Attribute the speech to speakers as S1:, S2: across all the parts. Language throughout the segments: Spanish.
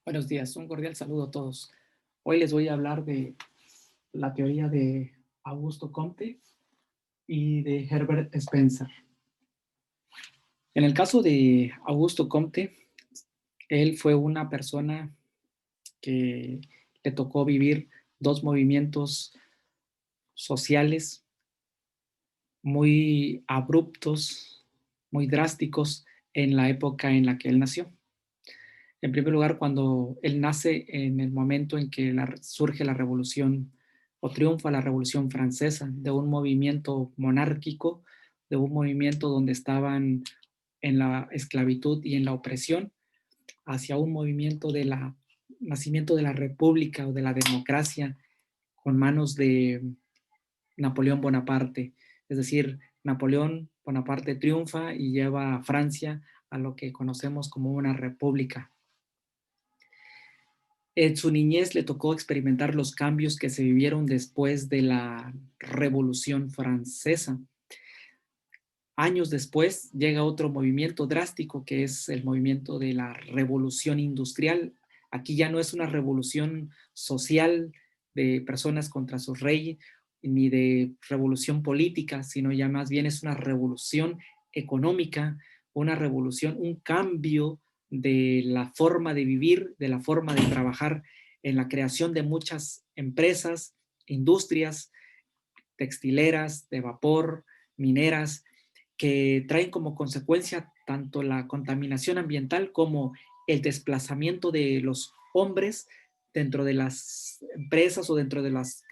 S1: Buenos días, un cordial saludo a todos. Hoy les voy a hablar de la teoría de Augusto Comte y de Herbert Spencer. En el caso de Augusto Comte, él fue una persona que le tocó vivir dos movimientos sociales muy abruptos, muy drásticos en la época en la que él nació. En primer lugar, cuando él nace en el momento en que surge la revolución o triunfa la revolución francesa, de un movimiento monárquico, de un movimiento donde estaban en la esclavitud y en la opresión, hacia un movimiento de la nacimiento de la república o de la democracia con manos de Napoleón Bonaparte. Es decir, Napoleón Bonaparte triunfa y lleva a Francia a lo que conocemos como una república. En su niñez le tocó experimentar los cambios que se vivieron después de la Revolución Francesa. Años después llega otro movimiento drástico que es el movimiento de la Revolución Industrial. Aquí ya no es una revolución social de personas contra sus reyes ni de revolución política, sino ya más bien es una revolución económica, una revolución, un cambio de la forma de vivir, de la forma de trabajar en la creación de muchas empresas, industrias textileras, de vapor, mineras, que traen como consecuencia tanto la contaminación ambiental como el desplazamiento de los hombres dentro de las empresas o dentro de las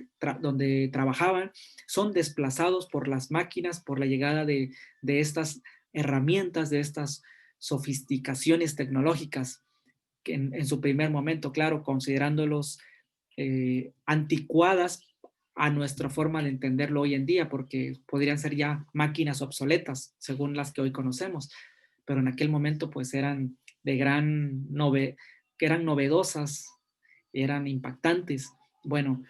S1: donde trabajaban, son desplazados por las máquinas, por la llegada de estas herramientas, de estas sofisticaciones tecnológicas, que en su primer momento, claro, considerándolos anticuadas a nuestra forma de entenderlo hoy en día, porque podrían ser ya máquinas obsoletas, según las que hoy conocemos, pero en aquel momento pues eran de que eran novedosas, eran impactantes. Bueno,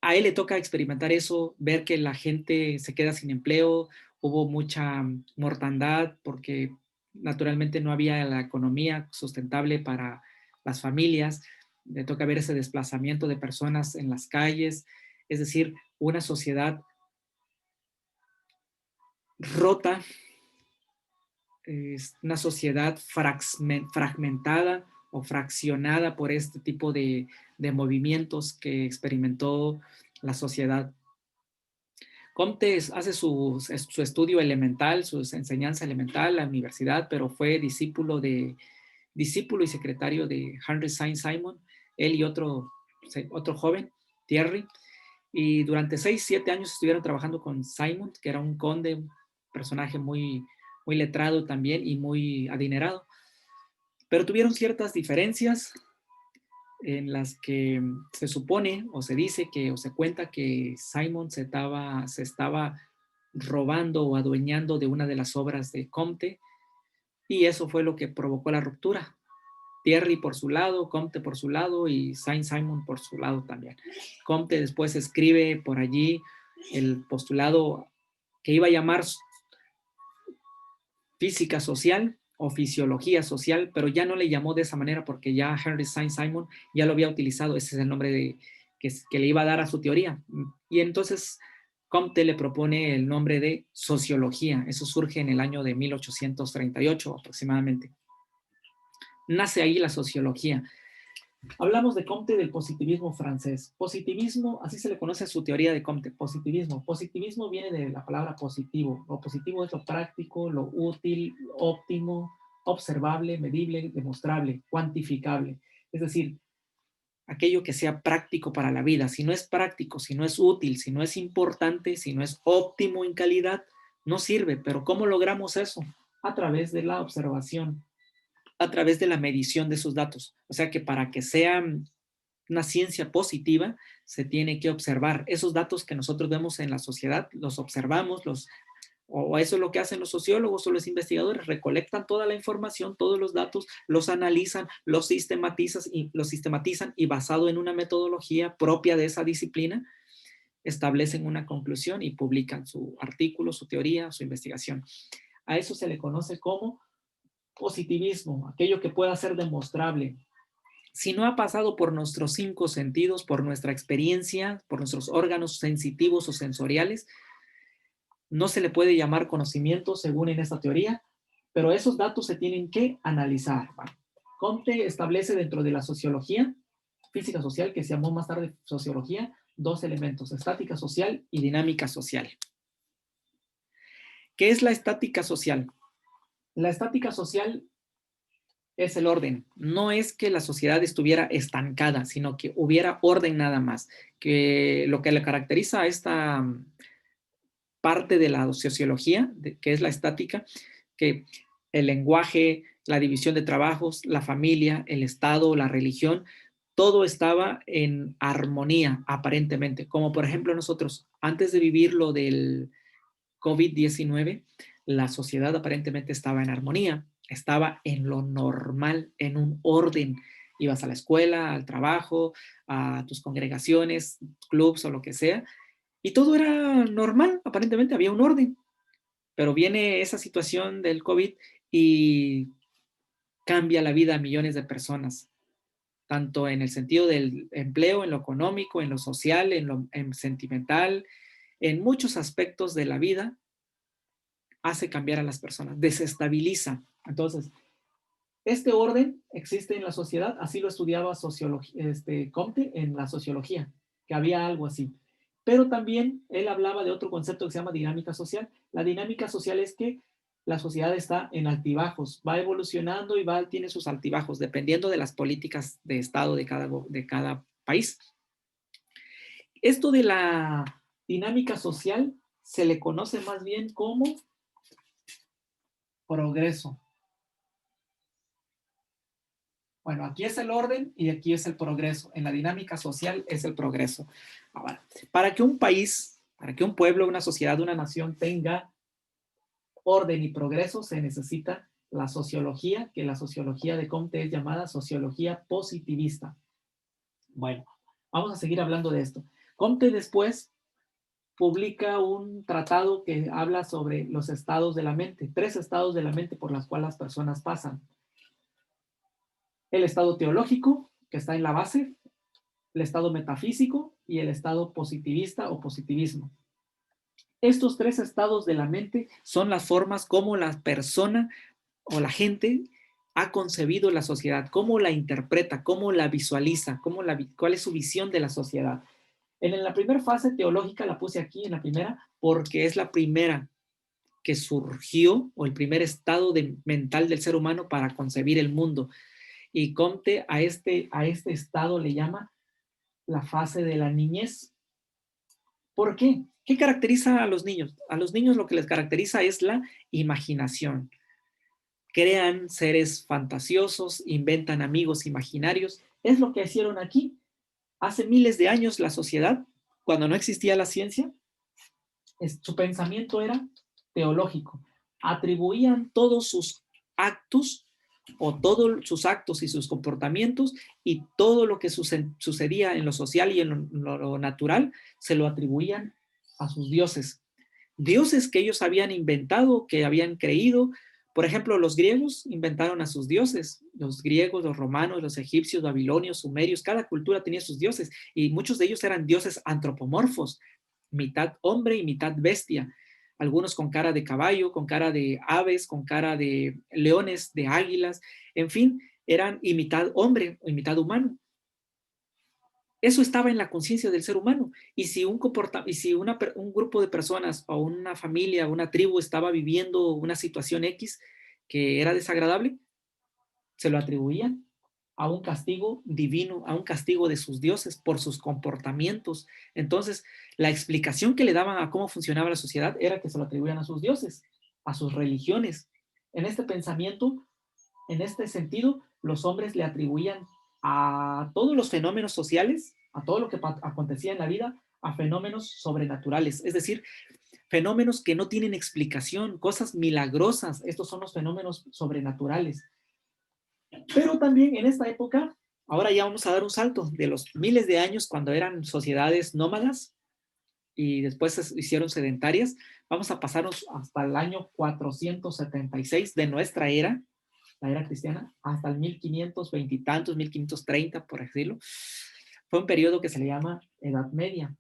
S1: a él le toca experimentar eso, ver que la gente se queda sin empleo, hubo mucha mortandad porque naturalmente no había la economía sustentable para las familias, le toca ver ese desplazamiento de personas en las calles, es decir, una sociedad rota, es una sociedad fragmentada o fraccionada por este tipo de movimientos que experimentó la sociedad. Comte hace su estudio elemental, su enseñanza elemental en la universidad, pero fue discípulo y secretario de Henry Saint-Simon, él y otro joven, Thierry, y durante 6, 7 años estuvieron trabajando con Simon, que era un conde, un personaje muy letrado también y muy adinerado, pero tuvieron ciertas diferencias en las que se supone o se dice que o se cuenta que Simon se estaba robando o adueñando de una de las obras de Comte y eso fue lo que provocó la ruptura. Thierry por su lado, Comte por su lado y Saint-Simon por su lado también. Comte después escribe por allí el postulado que iba a llamar física social o fisiología social, pero ya no le llamó de esa manera porque ya Henry Saint-Simon ya lo había utilizado, ese es el nombre que le iba a dar a su teoría. Y entonces Comte le propone el nombre de sociología, eso surge en el año de 1838 aproximadamente. Nace ahí la sociología. Hablamos de Comte del positivismo francés. Positivismo, así se le conoce a su teoría de Comte, positivismo. Positivismo viene de la palabra positivo. Lo positivo es lo práctico, lo útil, óptimo, observable, medible, demostrable, cuantificable. Es decir, aquello que sea práctico para la vida. Si no es práctico, si no es útil, si no es importante, si no es óptimo en calidad, no sirve. Pero ¿cómo logramos eso? A través de la observación, a través de la medición de sus datos. O sea que para que sea una ciencia positiva, se tiene que observar. Esos datos que nosotros vemos en la sociedad, los observamos, o eso es lo que hacen los sociólogos o los investigadores, recolectan toda la información, todos los datos, los analizan, los sistematizan y basado en una metodología propia de esa disciplina, establecen una conclusión y publican su artículo, su teoría, su investigación. A eso se le conoce como positivismo, aquello que pueda ser demostrable. si no ha pasado por nuestros 5 sentidos, por nuestra experiencia, por nuestros órganos sensitivos o sensoriales, no se le puede llamar conocimiento según en esta teoría, pero esos datos se tienen que analizar. ¿Va? Comte establece dentro de la sociología, física social, que se llamó más tarde sociología, 2 elementos, estática social y dinámica social. ¿Qué es la estática social? La estática social es el orden. No es que la sociedad estuviera estancada, sino que hubiera orden nada más. Que lo que le caracteriza a esta parte de la sociología, que es la estática, que el lenguaje, la división de trabajos, la familia, el Estado, la religión, todo estaba en armonía aparentemente. Como por ejemplo nosotros, antes de vivir lo del COVID-19, la sociedad aparentemente estaba en armonía, estaba en lo normal, en un orden. Ibas a la escuela, al trabajo, a tus congregaciones, clubs o lo que sea, y todo era normal, aparentemente había un orden. Pero viene esa situación del COVID y cambia la vida a millones de personas, tanto en el sentido del empleo, en lo económico, en lo social, en sentimental, en muchos aspectos de la vida, hace cambiar a las personas, desestabiliza. Entonces, este orden existe en la sociedad, así lo estudiaba Comte en la sociología, que había algo así. Pero también él hablaba de otro concepto que se llama dinámica social. La dinámica social es que la sociedad está en altibajos, va evolucionando y tiene sus altibajos, dependiendo de las políticas de Estado de cada país. Esto de la dinámica social se le conoce más bien como progreso. Bueno, aquí es el orden y aquí es el progreso. En la dinámica social es el progreso. Ahora, para que un país, para que un pueblo, una sociedad, una nación tenga orden y progreso, se necesita la sociología, que la sociología de Comte es llamada sociología positivista. Bueno, vamos a seguir hablando de esto. Comte después publica un tratado que habla sobre los estados de la mente, 3 estados de la mente por las cuales las personas pasan. El estado teológico, que está en la base, el estado metafísico y el estado positivista o positivismo. Estos 3 estados de la mente son las formas como la persona o la gente ha concebido la sociedad, cómo la interpreta, cómo la visualiza, cuál es su visión de la sociedad. En la primera fase teológica la puse aquí, en la primera, porque es la primera que surgió, o el primer estado mental del ser humano para concebir el mundo. Y Comte a este estado le llama la fase de la niñez. ¿Por qué? ¿Qué caracteriza a los niños? A los niños lo que les caracteriza es la imaginación. Crean seres fantasiosos, inventan amigos imaginarios. Es lo que hicieron aquí. Hace miles de años la sociedad, cuando no existía la ciencia, su pensamiento era teológico. Atribuían todos sus actos o todos sus actos y sus comportamientos y todo lo que sucedía en lo social y en lo natural se lo atribuían a sus dioses. Dioses que ellos habían inventado, que habían creído. Por ejemplo, los griegos inventaron a sus dioses. Los griegos, los romanos, los egipcios, babilonios, sumerios, cada cultura tenía sus dioses y muchos de ellos eran dioses antropomorfos, mitad hombre y mitad bestia. Algunos con cara de caballo, con cara de aves, con cara de leones, de águilas, en fin, eran y mitad hombre y mitad humano. Eso estaba en la conciencia del ser humano. Y si un grupo de personas o una familia, una tribu estaba viviendo una situación X que era desagradable, se lo atribuían a un castigo divino, a un castigo de sus dioses por sus comportamientos. Entonces, la explicación que le daban a cómo funcionaba la sociedad era que se lo atribuían a sus dioses, a sus religiones. En este pensamiento, en este sentido, los hombres le atribuían a todos los fenómenos sociales, a todo lo que acontecía en la vida, a fenómenos sobrenaturales, es decir, fenómenos que no tienen explicación, cosas milagrosas. Estos son los fenómenos sobrenaturales. Pero también en esta época, ahora ya vamos a dar un salto de los miles de años cuando eran sociedades nómadas y después se hicieron sedentarias, vamos a pasarnos hasta el año 476 de nuestra era, la era cristiana, hasta el 1520 y tantos, 1530, por decirlo. Fue un periodo que se le llama Edad Media,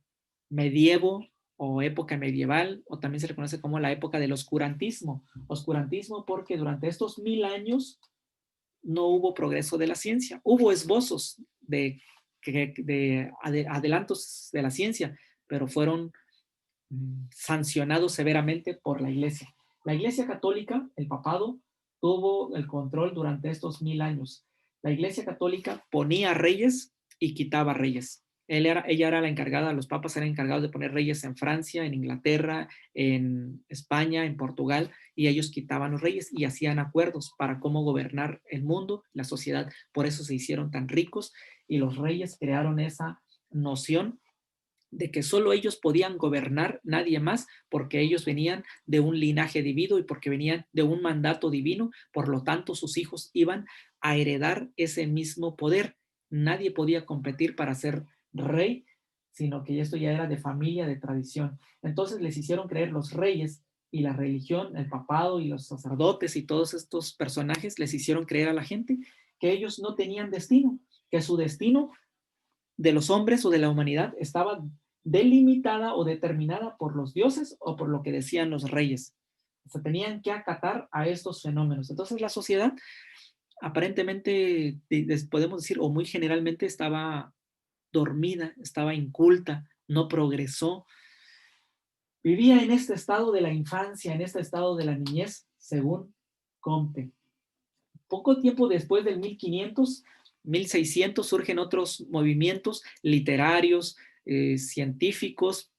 S1: medievo o época medieval, o también se le conoce como la época del oscurantismo. Oscurantismo porque durante estos 1000 años no hubo progreso de la ciencia. Hubo esbozos de adelantos de la ciencia, pero fueron sancionados severamente por la Iglesia. La Iglesia Católica, el papado, tuvo el control durante estos 1000 años. La Iglesia Católica ponía reyes y quitaba reyes. Ella era la encargada, los papas eran encargados de poner reyes en Francia, en Inglaterra, en España, en Portugal, y ellos quitaban los reyes y hacían acuerdos para cómo gobernar el mundo, la sociedad. Por eso se hicieron tan ricos y los reyes crearon esa noción de que solo ellos podían gobernar, nadie más, porque ellos venían de un linaje divino y porque venían de un mandato divino, por lo tanto sus hijos iban a heredar ese mismo poder. Nadie podía competir para ser rey, sino que esto ya era de familia, de tradición. Entonces les hicieron creer los reyes y la religión, el papado y los sacerdotes y todos estos personajes les hicieron creer a la gente que ellos no tenían destino, que su destino de los hombres o de la humanidad estaba delimitada o determinada por los dioses o por lo que decían los reyes. Se tenían que acatar a estos fenómenos. Entonces la sociedad aparentemente, podemos decir, o muy generalmente estaba dormida, estaba inculta, no progresó. Vivía en este estado de la infancia, en este estado de la niñez, según Comte. Poco tiempo después del 1500, 1600 surgen otros movimientos literarios, científicos,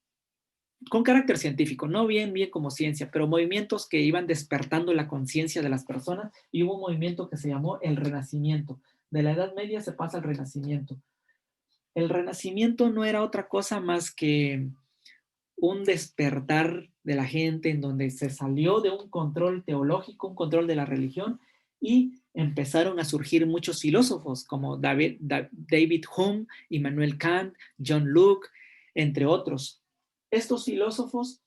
S1: con carácter científico, no bien como ciencia, pero movimientos que iban despertando la conciencia de las personas, y hubo un movimiento que se llamó el Renacimiento. De la Edad Media se pasa al Renacimiento. El Renacimiento no era otra cosa más que un despertar de la gente en donde se salió de un control teológico, un control de la religión, y empezaron a surgir muchos filósofos como David Hume, Immanuel Kant, John Locke, entre otros. Estos filósofos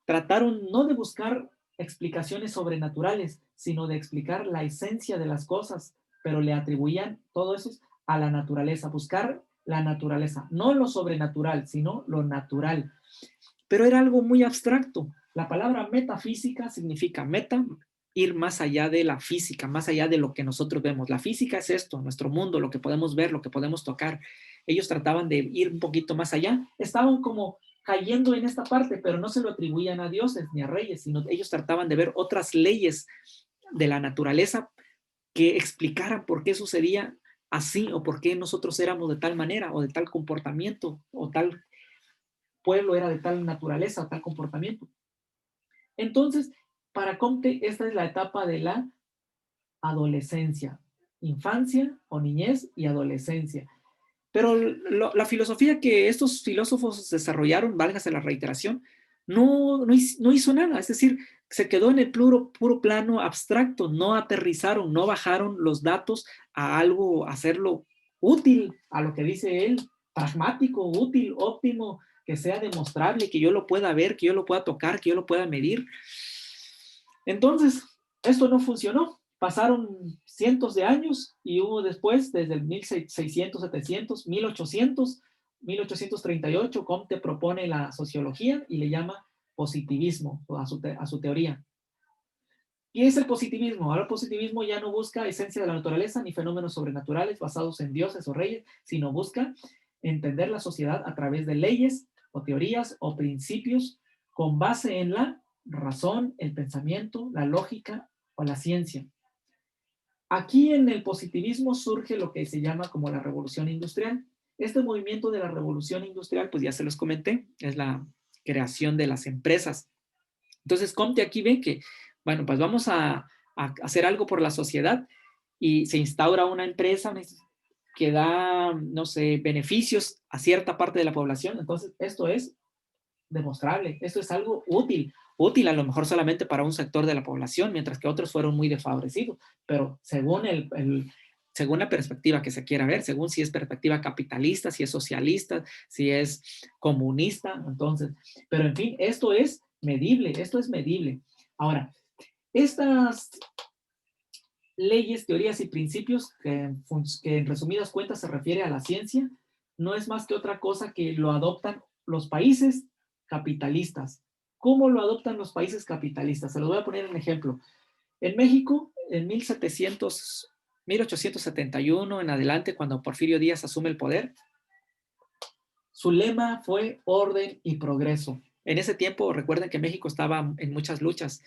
S1: trataron no de buscar explicaciones sobrenaturales, sino de explicar la esencia de las cosas, pero le atribuían todo eso a la naturaleza, buscar la naturaleza, no lo sobrenatural, sino lo natural. Pero era algo muy abstracto. La palabra metafísica significa meta, ir más allá de la física, más allá de lo que nosotros vemos. La física es esto, nuestro mundo, lo que podemos ver, lo que podemos tocar. Ellos trataban de ir un poquito más allá. Estaban como cayendo en esta parte, pero no se lo atribuían a dioses ni a reyes, sino ellos trataban de ver otras leyes de la naturaleza que explicaran por qué sucedía así o por qué nosotros éramos de tal manera o de tal comportamiento o tal pueblo era de tal naturaleza o tal comportamiento. Entonces, para Comte, esta es la etapa de la adolescencia, infancia o niñez y adolescencia. Pero la filosofía que estos filósofos desarrollaron, válgase la reiteración, no hizo nada. Es decir, se quedó en el puro plano abstracto, no aterrizaron, no bajaron los datos a algo, a hacerlo útil, a lo que dice él, pragmático, útil, óptimo, que sea demostrable, que yo lo pueda ver, que yo lo pueda tocar, que yo lo pueda medir. Entonces, esto no funcionó. Pasaron cientos de años y hubo después, desde el 1600, 700, 1800, 1838, Comte propone la sociología y le llama positivismo a su teoría. ¿Qué es el positivismo? Ahora el positivismo ya no busca esencia de la naturaleza ni fenómenos sobrenaturales basados en dioses o reyes, sino busca entender la sociedad a través de leyes o teorías o principios con base en la razón, el pensamiento, la lógica o la ciencia. Aquí en el positivismo surge lo que se llama como la revolución industrial. Este movimiento de la revolución industrial, pues ya se los comenté, es la creación de las empresas. Entonces Comte aquí ve que, bueno, pues vamos a hacer algo por la sociedad y se instaura una empresa que da, no sé, beneficios a cierta parte de la población. Entonces esto es demostrable, esto es algo útil a lo mejor solamente para un sector de la población, mientras que otros fueron muy desfavorecidos, pero según según la perspectiva que se quiera ver, según si es perspectiva capitalista, si es socialista, si es comunista, entonces, pero en fin, esto es medible, esto es medible. Ahora, estas leyes, teorías y principios que en resumidas cuentas se refiere a la ciencia, no es más que otra cosa que lo adoptan los países capitalistas. ¿Cómo lo adoptan los países capitalistas? Se los voy a poner un ejemplo. En México, en 1871 en adelante, cuando Porfirio Díaz asume el poder, su lema fue orden y progreso. En ese tiempo, recuerden que México estaba en muchas luchas.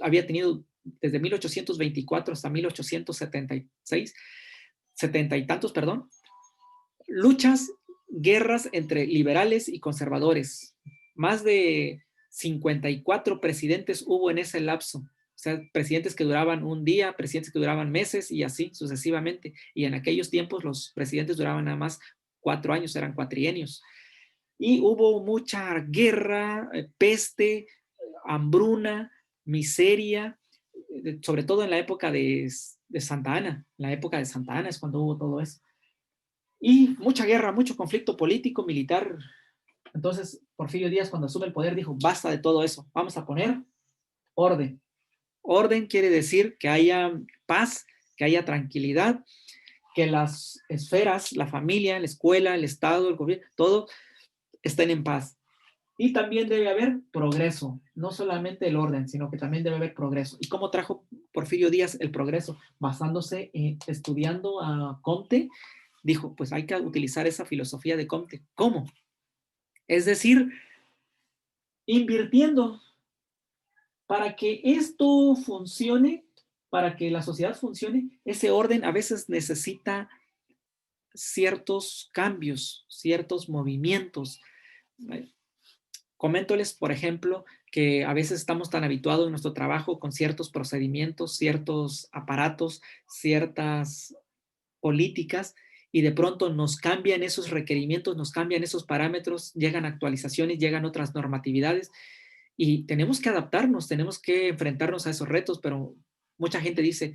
S1: Había tenido desde 1824 hasta 1876, 70 y tantos, perdón, luchas, guerras entre liberales y conservadores. Más de 54 presidentes hubo en ese lapso. O sea, presidentes que duraban un día, presidentes que duraban meses y así sucesivamente. Y en aquellos tiempos los presidentes duraban nada más 4 años, eran cuatrienios. Y hubo mucha guerra, peste, hambruna, miseria, sobre todo en la época de Santa Ana. La época de Santa Ana es cuando hubo todo eso. Y mucha guerra, mucho conflicto político, militar. Entonces, Porfirio Díaz, cuando asume el poder, dijo, basta de todo eso, vamos a poner orden. Orden quiere decir que haya paz, que haya tranquilidad, que las esferas, la familia, la escuela, el Estado, el gobierno, todo estén en paz. Y también debe haber progreso, no solamente el orden, sino que también debe haber progreso. ¿Y cómo trajo Porfirio Díaz el progreso? Basándose en estudiando a Comte, dijo, pues hay que utilizar esa filosofía de Comte. ¿Cómo? Es decir, invirtiendo para que esto funcione, para que la sociedad funcione, ese orden a veces necesita ciertos cambios, ciertos movimientos. Coméntoles, por ejemplo, que a veces estamos tan habituados en nuestro trabajo con ciertos procedimientos, ciertos aparatos, ciertas políticas, y de pronto nos cambian esos requerimientos, nos cambian esos parámetros, llegan actualizaciones, llegan otras normatividades, y tenemos que adaptarnos, tenemos que enfrentarnos a esos retos, pero mucha gente dice,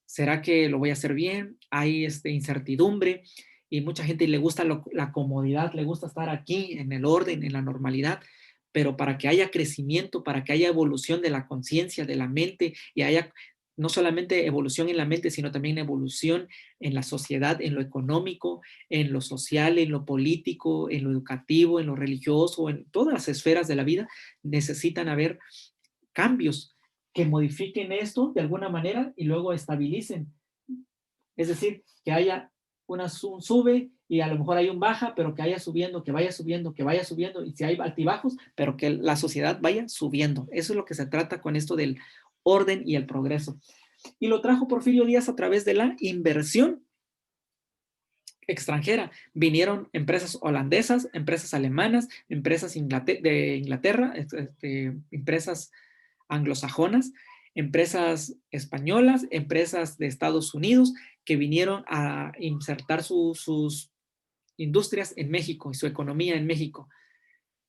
S1: ¿será que lo voy a hacer bien? Hay incertidumbre, y mucha gente le gusta la comodidad, le gusta estar aquí en el orden, en la normalidad, pero para que haya crecimiento, para que haya evolución de la conciencia, de la mente, y haya no solamente evolución en la mente, sino también evolución en la sociedad, en lo económico, en lo social, en lo político, en lo educativo, en lo religioso, en todas las esferas de la vida, necesitan haber cambios que modifiquen esto de alguna manera y luego estabilicen. Es decir, que haya un sube y a lo mejor hay un baja, pero que haya subiendo, que vaya subiendo, que vaya subiendo, y si hay altibajos, pero que la sociedad vaya subiendo. Eso es lo que se trata con esto del orden y el progreso. Y lo trajo Porfirio Díaz a través de la inversión extranjera. Vinieron empresas holandesas, empresas alemanas, empresas de Inglaterra, empresas anglosajonas, empresas españolas, empresas de Estados Unidos que vinieron a insertar sus industrias en México y su economía en México.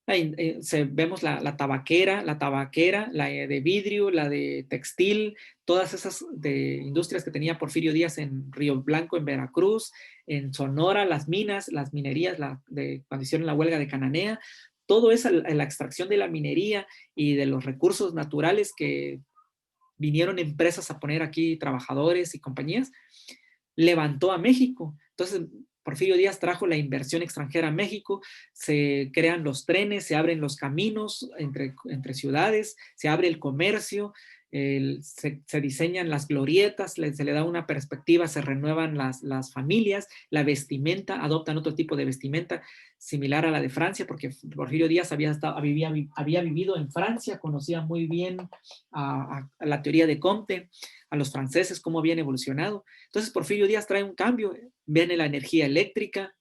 S1: Vemos la tabaquera, la de vidrio, la de textil, todas esas de industrias que tenía Porfirio Díaz en Río Blanco, en Veracruz, en Sonora, las minas, las minerías, cuando hicieron la huelga de Cananea, todo eso, la extracción de la minería y de los recursos naturales que vinieron empresas a poner aquí trabajadores y compañías, levantó a México. Entonces, Porfirio Díaz trajo la inversión extranjera a México, se crean los trenes, se abren los caminos entre ciudades, se abre el comercio, se diseñan las glorietas, se le da una perspectiva, se renuevan las familias, la vestimenta, adoptan otro tipo de vestimenta similar a la de Francia, porque Porfirio Díaz había vivido en Francia, conocía muy bien a la teoría de Comte, a los franceses, cómo habían evolucionado. Entonces Porfirio Díaz trae un cambio, viene la energía eléctrica,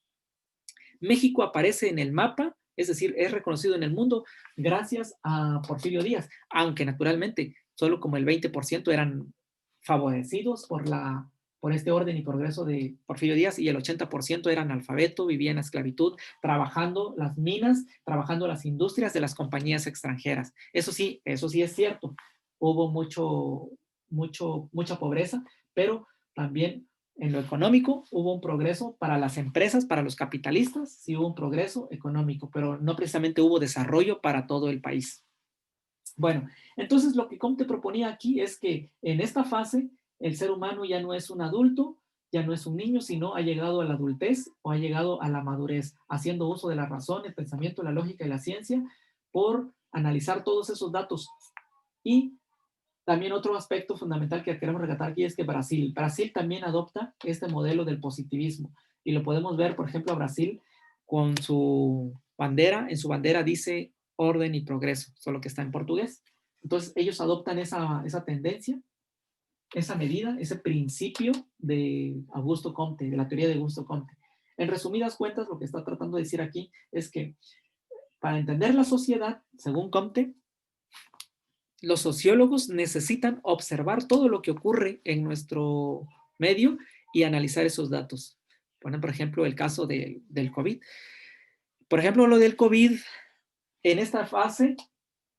S1: México aparece en el mapa, es decir, es reconocido en el mundo gracias a Porfirio Díaz, aunque naturalmente solo como el 20% eran favorecidos por este orden y progreso de Porfirio Díaz, y el 80% eran analfabeto, vivían en esclavitud, trabajando las minas, trabajando las industrias de las compañías extranjeras. Eso sí es cierto. Hubo mucha pobreza, pero también en lo económico hubo un progreso para las empresas, para los capitalistas, sí hubo un progreso económico, pero no precisamente hubo desarrollo para todo el país. Bueno, entonces lo que Comte proponía aquí es que en esta fase el ser humano ya no es un adulto, ya no es un niño, sino ha llegado a la adultez o ha llegado a la madurez, haciendo uso de la razón, el pensamiento, la lógica y la ciencia por analizar todos esos datos. Y también otro aspecto fundamental que queremos rescatar aquí es que Brasil también adopta este modelo del positivismo. Y lo podemos ver, por ejemplo, a Brasil con su bandera. En su bandera dice orden y progreso, solo que está en portugués. Entonces ellos adoptan esa tendencia, esa medida, ese principio de Augusto Comte, de la teoría de Augusto Comte. En resumidas cuentas, lo que está tratando de decir aquí es que para entender la sociedad, según Comte, los sociólogos necesitan observar todo lo que ocurre en nuestro medio y analizar esos datos. Ponen, por ejemplo, el caso del COVID. Por ejemplo, lo del COVID, en esta fase,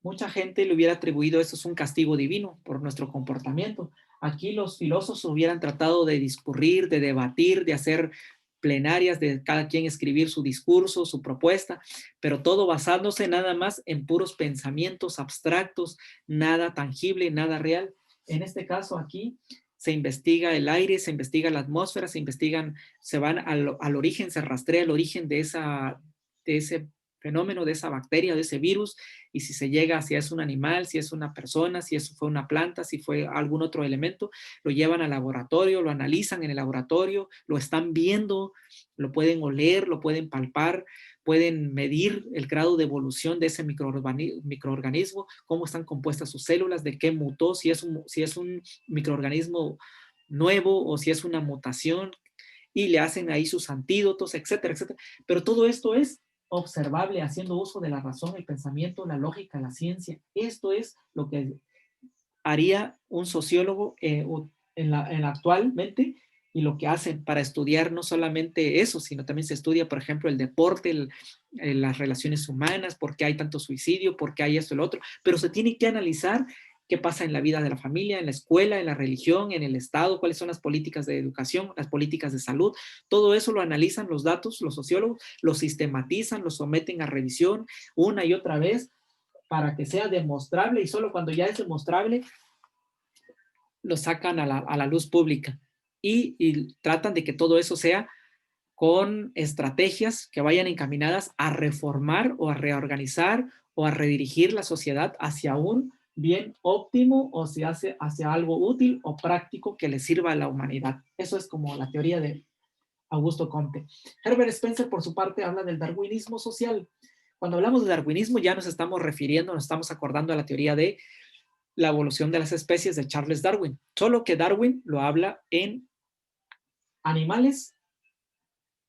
S1: mucha gente le hubiera atribuido eso es un castigo divino por nuestro comportamiento. Aquí los filósofos hubieran tratado de discurrir, de debatir, de hacer plenarias, de cada quien escribir su discurso, su propuesta, pero todo basándose nada más en puros pensamientos abstractos, nada tangible, nada real. En este caso aquí se investiga el aire, se investiga la atmósfera, se van al origen, se rastrea el origen de ese fenómeno, de esa bacteria, de ese virus, y si se llega, si es un animal, si es una persona, si eso fue una planta, si fue algún otro elemento, lo llevan al laboratorio, lo analizan en el laboratorio, lo están viendo, lo pueden oler, lo pueden palpar, pueden medir el grado de evolución de ese microorganismo, cómo están compuestas sus células, de qué mutó, si es un microorganismo nuevo o si es una mutación, y le hacen ahí sus antídotos, etcétera, etcétera. Pero todo esto es observable haciendo uso de la razón, el pensamiento, la lógica, la ciencia. Esto es lo que haría un sociólogo actualmente, y lo que hacen para estudiar no solamente eso, sino también se estudia, por ejemplo, el deporte, las relaciones humanas, por qué hay tanto suicidio, por qué hay esto, el otro, pero se tiene que analizar qué pasa en la vida de la familia, en la escuela, en la religión, en el Estado, cuáles son las políticas de educación, las políticas de salud. Todo eso lo analizan los datos, los sociólogos, lo sistematizan, lo someten a revisión una y otra vez para que sea demostrable, y solo cuando ya es demostrable lo sacan a la luz pública, y tratan de que todo eso sea con estrategias que vayan encaminadas a reformar o a reorganizar o a redirigir la sociedad hacia un bien óptimo, o si hace hacia algo útil o práctico que le sirva a la humanidad. Eso es como la teoría de Augusto Comte. Herbert Spencer, por su parte, habla del darwinismo social. Cuando hablamos de darwinismo ya nos estamos refiriendo, nos estamos acordando a la teoría de la evolución de las especies de Charles Darwin, solo que Darwin lo habla en animales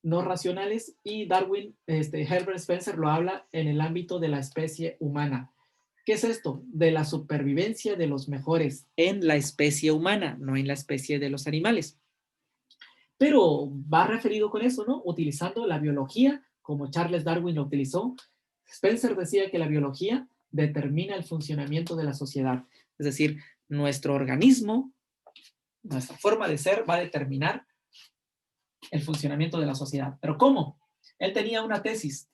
S1: no racionales, y Herbert Spencer lo habla en el ámbito de la especie humana. ¿Qué es esto? De la supervivencia de los mejores en la especie humana, no en la especie de los animales. Pero va referido con eso, ¿no? Utilizando la biología como Charles Darwin lo utilizó. Spencer decía que la biología determina el funcionamiento de la sociedad. Es decir, nuestro organismo, nuestra forma de ser va a determinar el funcionamiento de la sociedad. ¿Pero cómo? Él tenía una tesis.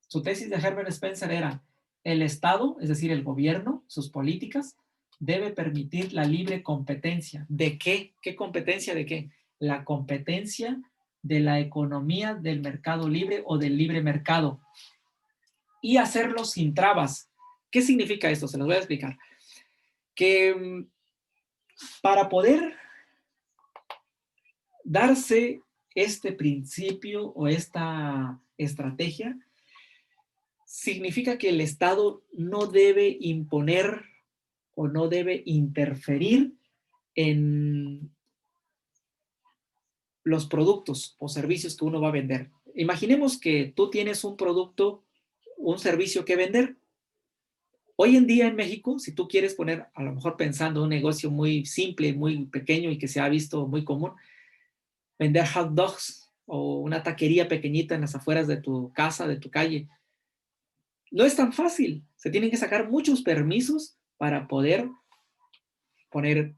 S1: Su tesis de Herbert Spencer era: el Estado, es decir, el gobierno, sus políticas, debe permitir la libre competencia. ¿De qué? ¿Qué competencia de qué? La competencia de la economía del mercado libre o del libre mercado. Y hacerlo sin trabas. ¿Qué significa esto? Se los voy a explicar. Que para poder darse este principio o esta estrategia, significa que el Estado no debe imponer o no debe interferir en los productos o servicios que uno va a vender. Imaginemos que tú tienes un producto, un servicio que vender. Hoy en día en México, si tú quieres poner, a lo mejor pensando un negocio muy simple, muy pequeño y que se ha visto muy común, vender hot dogs o una taquería pequeñita en las afueras de tu casa, de tu calle, no es tan fácil. Se tienen que sacar muchos permisos para poder poner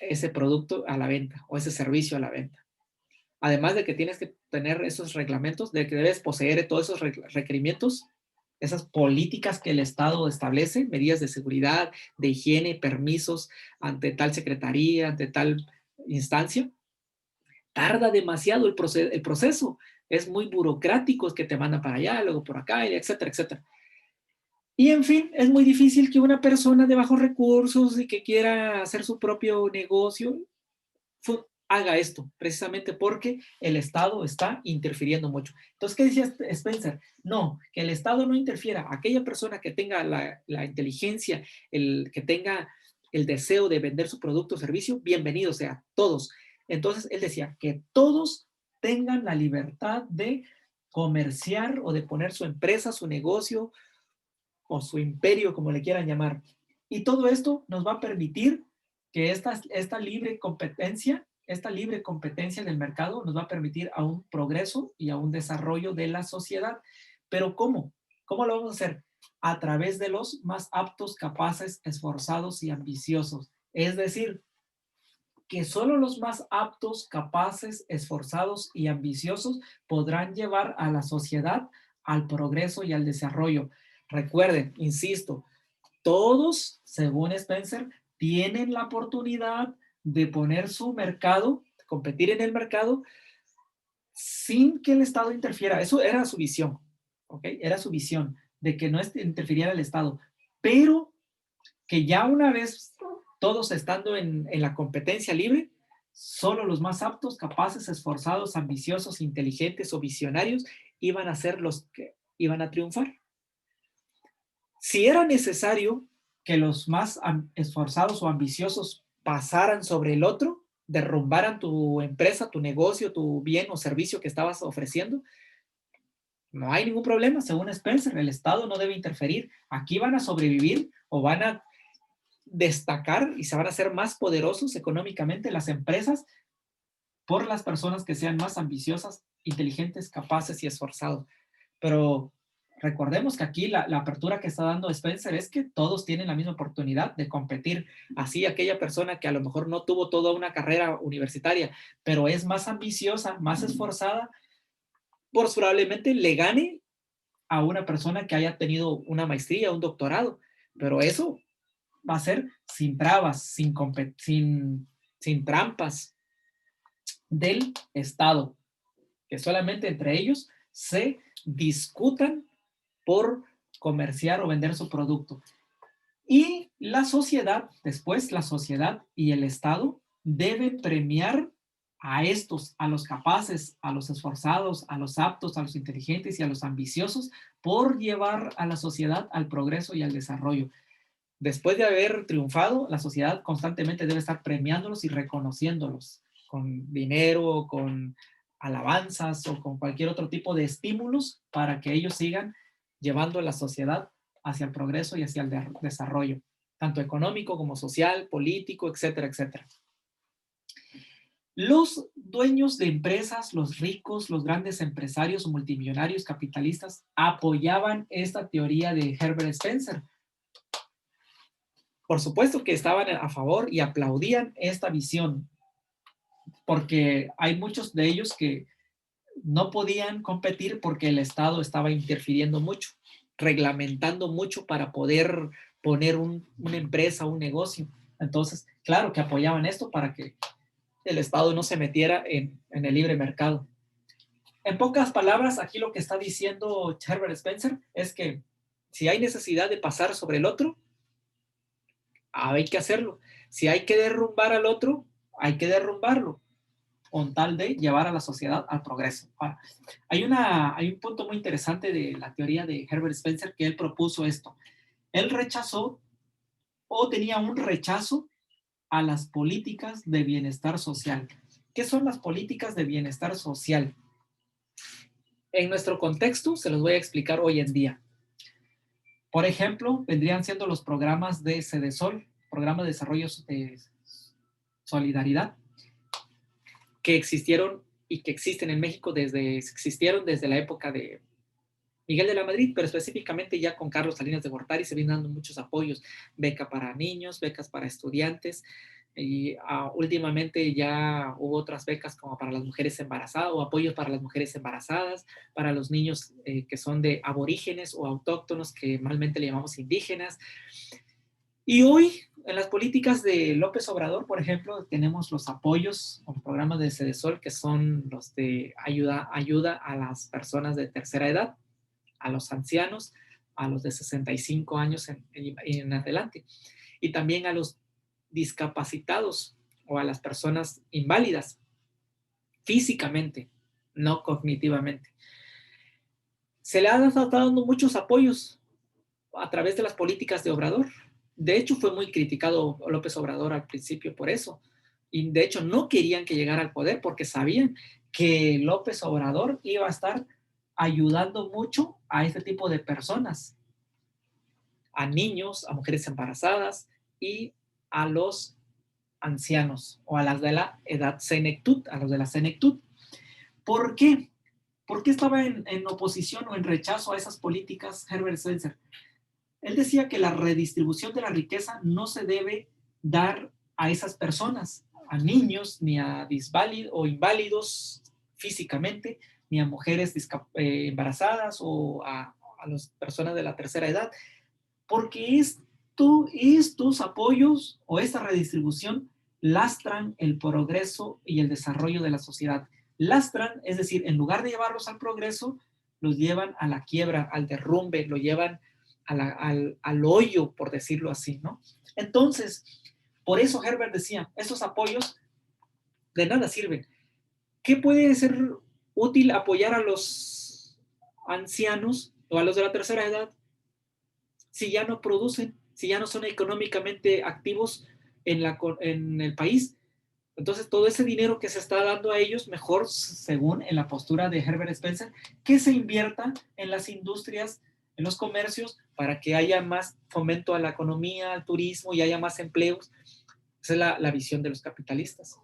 S1: ese producto a la venta o ese servicio a la venta. Además de que tienes que tener esos reglamentos, de que debes poseer todos esos requerimientos, esas políticas que el Estado establece, medidas de seguridad, de higiene, permisos ante tal secretaría, ante tal instancia, tarda demasiado el proceso. Es muy burocrático, es que te mandan para allá, luego por acá, etcétera, etcétera. Y en fin, es muy difícil que una persona de bajos recursos y que quiera hacer su propio negocio haga esto, precisamente porque el Estado está interfiriendo mucho. Entonces, ¿qué decía Spencer? No, que el Estado no interfiera. Aquella persona que tenga la inteligencia, que tenga el deseo de vender su producto o servicio, bienvenido sea, todos. Entonces, él decía que todos tengan la libertad de comerciar o de poner su empresa, su negocio o su imperio, como le quieran llamar. Y todo esto nos va a permitir que esta libre competencia en el mercado nos va a permitir a un progreso y a un desarrollo de la sociedad. Pero ¿cómo? ¿Cómo lo vamos a hacer? A través de los más aptos, capaces, esforzados y ambiciosos. Es decir, que solo los más aptos, capaces, esforzados y ambiciosos podrán llevar a la sociedad al progreso y al desarrollo. Recuerden, insisto, todos, según Spencer, tienen la oportunidad de poner su mercado, competir en el mercado, sin que el Estado interfiera. Eso era su visión, ¿ok? Era su visión, de que no interfiriera el Estado. Pero que ya una vez todos estando en la competencia libre, solo los más aptos, capaces, esforzados, ambiciosos, inteligentes o visionarios iban a ser los que iban a triunfar. Si era necesario que los más esforzados o ambiciosos pasaran sobre el otro, derrumbaran tu empresa, tu negocio, tu bien o servicio que estabas ofreciendo, no hay ningún problema, según Spencer, el Estado no debe interferir. Aquí van a sobrevivir o van a destacar y se van a hacer más poderosos económicamente las empresas por las personas que sean más ambiciosas, inteligentes, capaces y esforzados. Pero recordemos que aquí la apertura que está dando Spencer es que todos tienen la misma oportunidad de competir. Así aquella persona que a lo mejor no tuvo toda una carrera universitaria, pero es más ambiciosa, más esforzada, pues probablemente le gane a una persona que haya tenido una maestría, un doctorado. Pero eso va a ser sin trabas, sin trampas del Estado, que solamente entre ellos se discutan por comerciar o vender su producto. Y la sociedad, después la sociedad y el Estado deben premiar a estos, a los capaces, a los esforzados, a los aptos, a los inteligentes y a los ambiciosos por llevar a la sociedad al progreso y al desarrollo. Después de haber triunfado, la sociedad constantemente debe estar premiándolos y reconociéndolos con dinero, con alabanzas o con cualquier otro tipo de estímulos para que ellos sigan llevando a la sociedad hacia el progreso y hacia el desarrollo, tanto económico como social, político, etcétera, etcétera. Los dueños de empresas, los ricos, los grandes empresarios o multimillonarios capitalistas apoyaban esta teoría de Herbert Spencer. Por supuesto que estaban a favor y aplaudían esta visión, porque hay muchos de ellos que no podían competir porque el Estado estaba interfiriendo mucho, reglamentando mucho para poder poner una empresa, un negocio. Entonces, claro que apoyaban esto para que el Estado no se metiera en el libre mercado. En pocas palabras, aquí lo que está diciendo Herbert Spencer es que si hay necesidad de pasar sobre el otro, hay que hacerlo. Si hay que derrumbar al otro, hay que derrumbarlo, con tal de llevar a la sociedad al progreso. Ahora, hay un punto muy interesante de la teoría de Herbert Spencer que él propuso esto. Él rechazó o tenía un rechazo a las políticas de bienestar social. ¿Qué son las políticas de bienestar social? En nuestro contexto se los voy a explicar hoy en día. Por ejemplo, vendrían siendo los programas de CEDESOL, Programa de Desarrollo de Solidaridad, que existieron y que existen en México existieron desde la época de Miguel de la Madrid, pero específicamente ya con Carlos Salinas de Gortari se vienen dando muchos apoyos, beca para niños, becas para estudiantes, y últimamente ya hubo otras becas como para las mujeres embarazadas o apoyos para las mujeres embarazadas, para los niños que son de aborígenes o autóctonos, que malmente le llamamos indígenas. Y hoy en las políticas de López Obrador, por ejemplo, tenemos los apoyos o programas de Cedesol, que son los de ayuda a las personas de tercera edad, a los ancianos, a los de 65 años en adelante, y también a los discapacitados o a las personas inválidas físicamente, no cognitivamente. Se le han estado dando muchos apoyos a través de las políticas de Obrador. De hecho, fue muy criticado López Obrador al principio por eso. Y de hecho, no querían que llegara al poder porque sabían que López Obrador iba a estar ayudando mucho a este tipo de personas, a niños, a mujeres embarazadas y a los ancianos o a las de la edad senectud, a los de la senectud. ¿Por qué? ¿Por qué estaba en oposición o en rechazo a esas políticas Herbert Spencer? Él decía que la redistribución de la riqueza no se debe dar a esas personas, a niños, ni a disválidos o inválidos físicamente, ni a mujeres embarazadas o a las personas de la tercera edad, porque estos apoyos o esta redistribución lastran el progreso y el desarrollo de la sociedad. Lastran, es decir, en lugar de llevarlos al progreso, los llevan a la quiebra, al derrumbe, lo llevan al hoyo, por decirlo así, ¿no? Entonces, por eso Herbert decía, estos apoyos de nada sirven. ¿Qué puede ser útil apoyar a los ancianos o a los de la tercera edad si ya no producen, si ya no son económicamente activos en el país? Entonces, todo ese dinero que se está dando a ellos, mejor, según en la postura de Herbert Spencer, que se invierta en las industrias, en los comercios, para que haya más fomento a la economía, al turismo y haya más empleos. Esa es la visión de los capitalistas,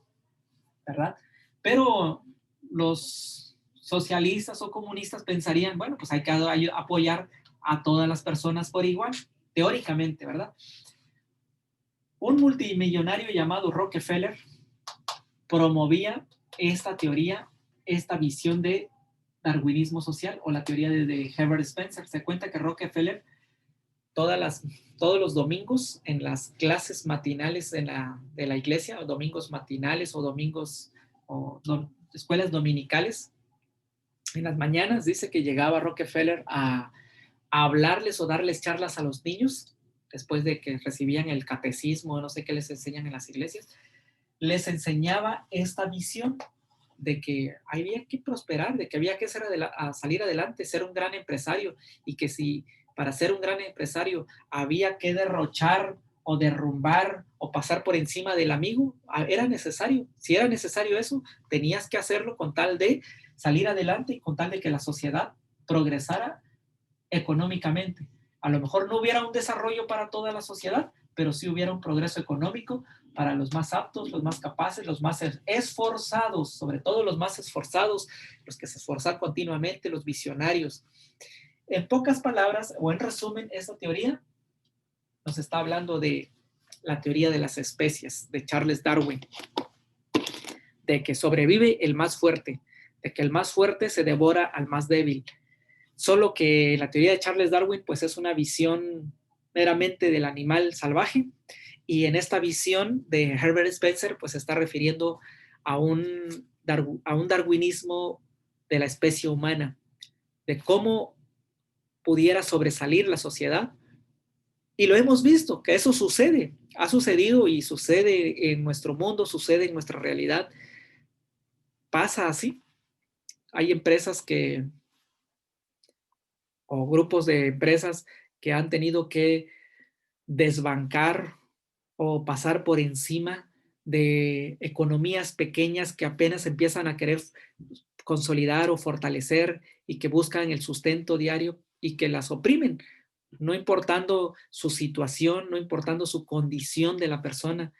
S1: ¿verdad? Pero los socialistas o comunistas pensarían, bueno, pues hay que apoyar a todas las personas por igual, teóricamente, ¿verdad? Un multimillonario llamado Rockefeller promovía esta teoría, esta visión de darwinismo social o la teoría de Herbert Spencer. Se cuenta que Rockefeller todos los domingos en las clases matinales de la iglesia, o domingos matinales o domingos o escuelas dominicales, en las mañanas dice que llegaba Rockefeller a hablarles o darles charlas a los niños después de que recibían el catecismo, no sé qué les enseñan en las iglesias. Les enseñaba esta visión de que había que prosperar, de que había que salir adelante, ser un gran empresario, y que si para ser un gran empresario había que derrochar o derrumbar o pasar por encima del amigo, era necesario. Si era necesario eso, tenías que hacerlo con tal de salir adelante y con tal de que la sociedad progresara económicamente. A lo mejor no hubiera un desarrollo para toda la sociedad, pero sí hubiera un progreso económico para los más aptos, los más capaces, los más esforzados, sobre todo los más esforzados, los que se esforzan continuamente, los visionarios. En pocas palabras, o en resumen, esta teoría nos está hablando de la teoría de las especies de Charles Darwin, de que sobrevive el más fuerte, de que el más fuerte se devora al más débil. Solo que la teoría de Charles Darwin pues es una visión meramente del animal salvaje, y en esta visión de Herbert Spencer pues se está refiriendo a un darwinismo de la especie humana, de cómo pudiera sobresalir la sociedad. Y lo hemos visto, que eso sucede, ha sucedido y sucede en nuestro mundo, sucede en nuestra realidad. Pasa así. Hay empresas o grupos de empresas que han tenido que desbancar o pasar por encima de economías pequeñas que apenas empiezan a querer consolidar o fortalecer y que buscan el sustento diario y que las oprimen, no importando su situación, no importando su condición de la persona.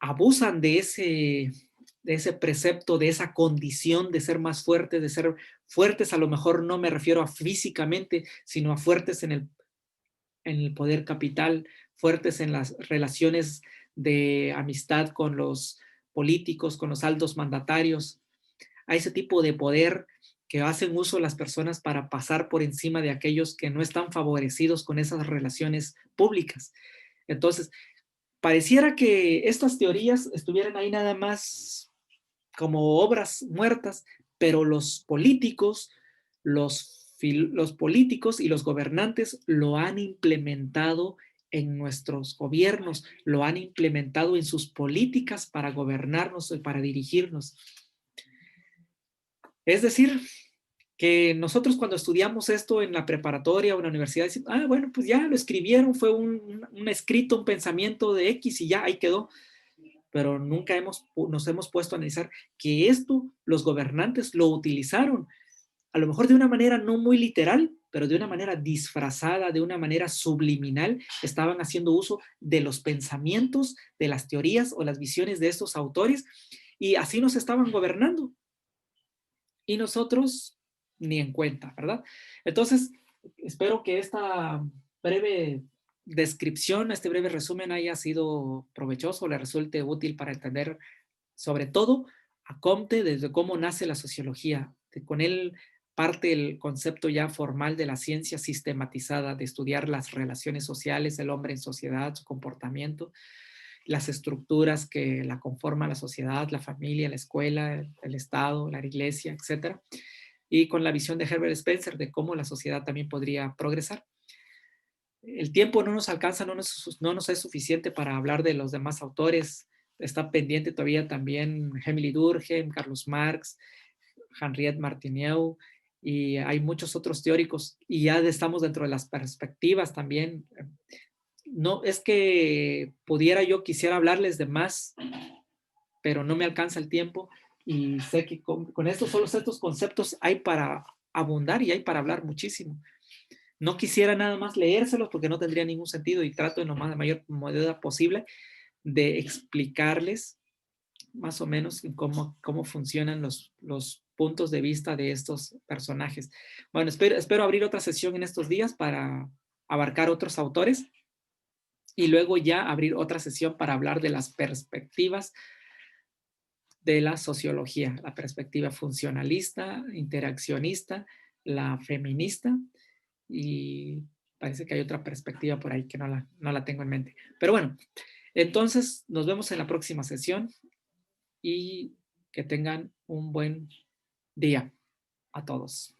S1: Abusan de ese precepto, de esa condición de ser más fuertes, de ser fuertes. A lo mejor no me refiero a físicamente, sino a fuertes en el poder capital, fuertes en las relaciones de amistad con los políticos, con los altos mandatarios, a ese tipo de poder que hacen uso las personas para pasar por encima de aquellos que no están favorecidos con esas relaciones públicas. Entonces, pareciera que estas teorías estuvieran ahí nada más como obras muertas, pero los políticos y los gobernantes lo han implementado en nuestros gobiernos, lo han implementado en sus políticas para gobernarnos y para dirigirnos. Es decir, que nosotros cuando estudiamos esto en la preparatoria o en la universidad, decimos, bueno, pues ya lo escribieron, fue un escrito, un pensamiento de X y ya, ahí quedó. Pero nunca nos hemos puesto a analizar que esto los gobernantes lo utilizaron, a lo mejor de una manera no muy literal, pero de una manera disfrazada, de una manera subliminal, estaban haciendo uso de los pensamientos, de las teorías o las visiones de estos autores, y así nos estaban gobernando. Y nosotros ni en cuenta, ¿verdad? Entonces, espero que esta breve descripción, este breve resumen haya sido provechoso, le resulte útil para entender sobre todo a Comte desde cómo nace la sociología. Con él parte el concepto ya formal de la ciencia sistematizada, de estudiar las relaciones sociales, el hombre en sociedad, su comportamiento, las estructuras que la conforman la sociedad, la familia, la escuela, el Estado, la iglesia, etcétera. Y con la visión de Herbert Spencer de cómo la sociedad también podría progresar. El tiempo no nos alcanza, no nos es suficiente para hablar de los demás autores. Está pendiente todavía también Emily Durkheim, Carlos Marx, Henriette Martineau, y hay muchos otros teóricos, y ya estamos dentro de las perspectivas también. No es que quisiera hablarles de más, pero no me alcanza el tiempo, y sé que con estos conceptos hay para abundar y hay para hablar muchísimo. No quisiera nada más leérselos porque no tendría ningún sentido, y trato en la mayor medida posible de explicarles más o menos cómo funcionan los puntos de vista de estos personajes. Bueno, espero abrir otra sesión en estos días para abarcar otros autores y luego ya abrir otra sesión para hablar de las perspectivas de la sociología, la perspectiva funcionalista, interaccionista, la feminista, y parece que hay otra perspectiva por ahí que no la tengo en mente. Pero bueno, entonces nos vemos en la próxima sesión y que tengan un buen día a todos.